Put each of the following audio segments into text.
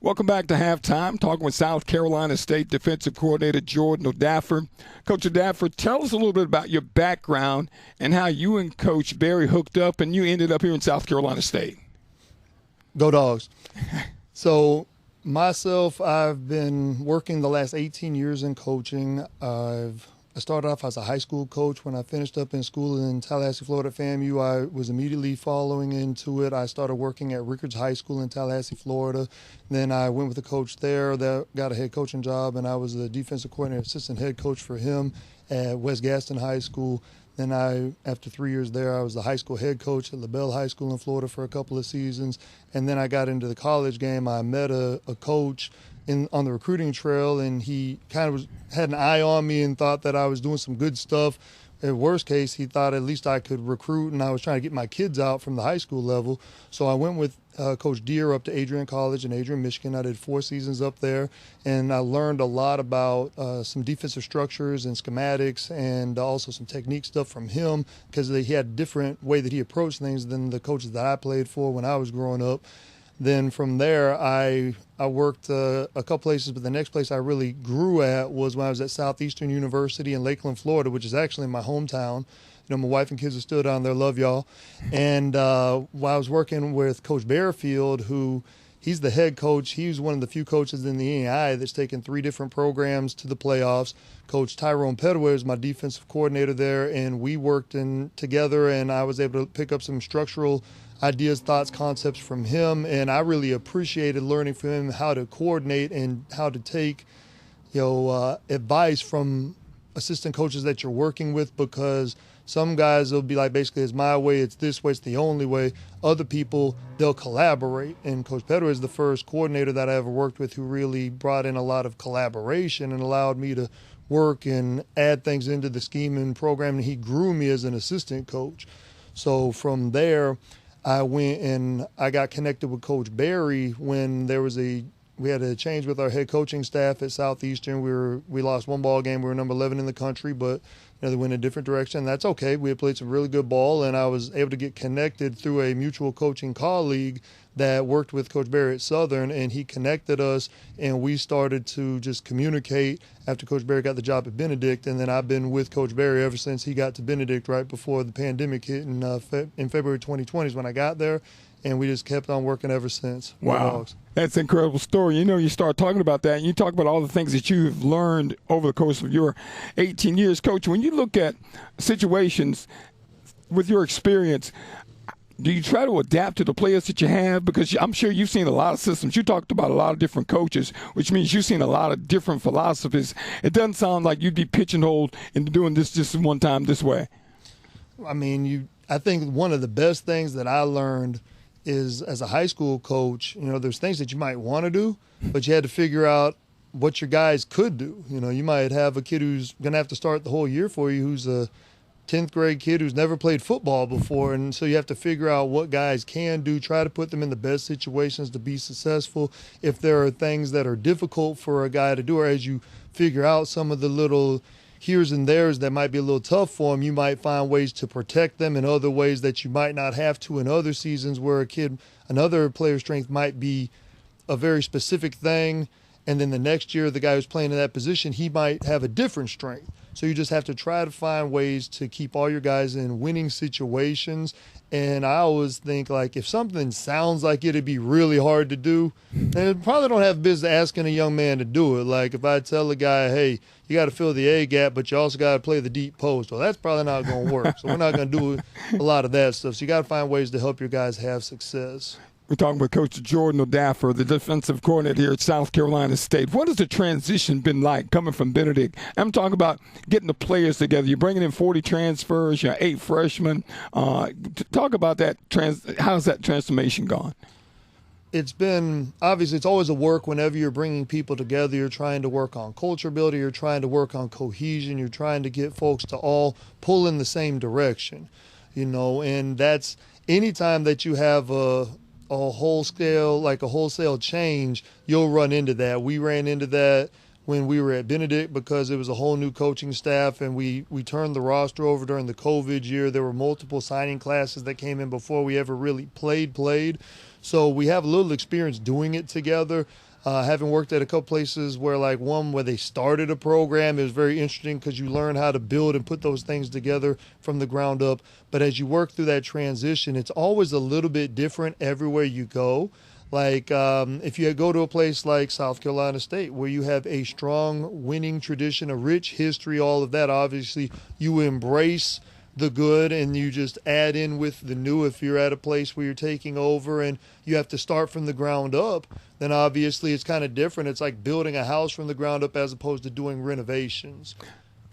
Welcome back to Halftime, talking with South Carolina State Defensive Coordinator Jordan Odaffer. Coach Odaffer, tell us a little bit about your background and how you and Coach Berry hooked up and you ended up here in South Carolina State. Go Dogs. So myself, I've been working the last 18 years in coaching. I started off as a high school coach. When I finished up in school in Tallahassee, Florida at FAMU, I was immediately following into it. I started working at Rickards High School in Tallahassee, Florida. Then I went with a coach there that got a head coaching job, and I was the defensive coordinator, assistant head coach for him at West Gaston High School. Then after 3 years there, I was the high school head coach at LaBelle High School in Florida for a couple of seasons. And then I got into the college game. I met a coach on the recruiting trail, and he kind of had an eye on me and thought that I was doing some good stuff. At worst case, he thought at least I could recruit, and I was trying to get my kids out from the high school level. So I went with Coach Deere up to Adrian College in Adrian, Michigan. I did 4 seasons up there, and I learned a lot about some defensive structures and schematics and also some technique stuff from him because he had a different way that he approached things than the coaches that I played for when I was growing up. Then from there, I worked a couple places, but the next place I really grew at was when I was at Southeastern University in Lakeland, Florida, which is actually my hometown. You know, my wife and kids are still down there. Love y'all. And while I was working with Coach Bearfield, he's the head coach. He's one of the few coaches in the NAI that's taken 3 different programs to the playoffs. Coach Tyrone Petaway is my defensive coordinator there, and we worked together, and I was able to pick up some structural ideas, thoughts, concepts from him, and I really appreciated learning from him how to coordinate and how to take, advice from assistant coaches that you're working with, because some guys will be like, basically, it's my way, it's this way, it's the only way. Other people, they'll collaborate, and Coach Petaway is the first coordinator that I ever worked with who really brought in a lot of collaboration and allowed me to work and add things into the scheme and program, and he grew me as an assistant coach. So from there, I went and I got connected with Coach Berry when we had a change with our head coaching staff at Southeastern. We lost one ball game. We were number 11 in the country, but they went a different direction. That's okay. We had played some really good ball, and I was able to get connected through a mutual coaching colleague that worked with Coach Berry at Southern, and he connected us, and we started to just communicate after Coach Berry got the job at Benedict, and then I've been with Coach Berry ever since he got to Benedict right before the pandemic hit in February 2020 is when I got there, and we just kept on working ever since. Wow. That's an incredible story. You know, you start talking about that, and you talk about all the things that you've learned over the course of your 18 years. Coach, when you look at situations with your experience, do you try to adapt to the players that you have? Because I'm sure you've seen a lot of systems. You talked about a lot of different coaches, which means you've seen a lot of different philosophies. It doesn't sound like you'd be pigeonholed into doing this just one time this way. I mean, I think one of the best things that I learned is as a high school coach, there's things that you might want to do, but you had to figure out what your guys could do. You might have a kid who's going to have to start the whole year for you who's a 10th grade kid who's never played football before, and so you have to figure out what guys can do, try to put them in the best situations to be successful. If there are things that are difficult for a guy to do, or as you figure out some of the little here's and there's that might be a little tough for them, you might find ways to protect them in other ways that you might not have to in other seasons where another player's strength might be a very specific thing, and then the next year the guy who's playing in that position, he might have a different strength. So you just have to try to find ways to keep all your guys in winning situations. And I always think, like, if something sounds like it'd be really hard to do, then probably don't have business asking a young man to do it. Like if I tell a guy, hey, you got to fill the A gap, but you also got to play the deep post. Well, that's probably not going to work. So we're not going to do a lot of that stuff. So you got to find ways to help your guys have success. We're talking with Coach Jordan Odaffer, the defensive coordinator here at South Carolina State. What has the transition been like coming from Benedict? I'm talking about getting the players together. You're bringing in 40 transfers, 8 freshmen. Talk about that. How's that transformation gone? It's been, obviously, it's always a work whenever you're bringing people together. You're trying to work on culture building. You're trying to work on cohesion. You're trying to get folks to all pull in the same direction, and that's anytime that you have a wholesale change, you'll run into that. We ran into that when we were at Benedict because it was a whole new coaching staff, and we turned the roster over during the COVID year. There were multiple signing classes that came in before we ever really played. So we have a little experience doing it together. Having worked at a couple places where where they started a program, it was very interesting because you learn how to build and put those things together from the ground up. But as you work through that transition, it's always a little bit different everywhere you go. If you go to a place like South Carolina State, where you have a strong winning tradition, a rich history, all of that, obviously you embrace the good and you just add in with the new. If you're at a place where you're taking over and you have to start from the ground up, then obviously it's kind of different. It's like building a house from the ground up as opposed to doing renovations.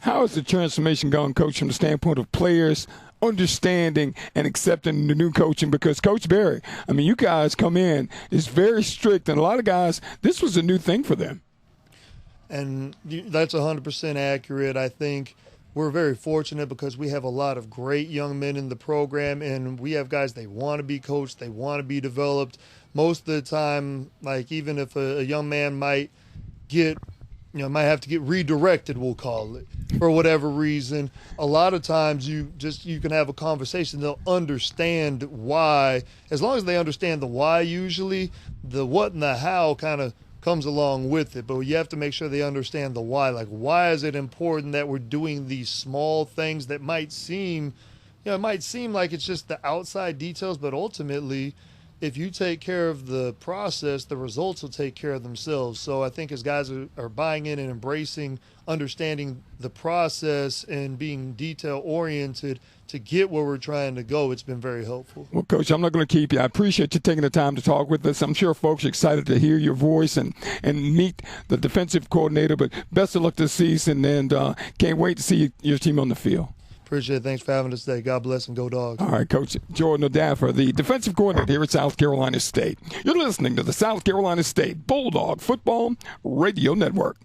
How has the transformation gone, Coach, from the standpoint of players understanding and accepting the new coaching? Because Coach Barry, I mean, you guys come in, it's very strict, and a lot of guys, this was a new thing for them. And that's 100% accurate. I think we're very fortunate because we have a lot of great young men in the program, and we have guys, they want to be coached, they want to be developed. Most of the time, even if a young man might have to get redirected, we'll call it, for whatever reason, a lot of times you can have a conversation. They'll understand why. As long as they understand the why, usually the what and the how kind of comes along with it. But you have to make sure they understand the why. Why is it important that we're doing these small things that might seem like it's just the outside details, but ultimately, if you take care of the process, the results will take care of themselves. So I think as guys are buying in and embracing, understanding the process and being detail-oriented to get where we're trying to go, it's been very helpful. Well, Coach, I'm not going to keep you. I appreciate you taking the time to talk with us. I'm sure folks are excited to hear your voice and meet the defensive coordinator, but best of luck this season, and can't wait to see your team on the field. Appreciate it. Thanks for having us today. God bless and go Dogs. All right, Coach Jordan Odaffer, the defensive coordinator here at South Carolina State. You're listening to the South Carolina State Bulldog Football Radio Network.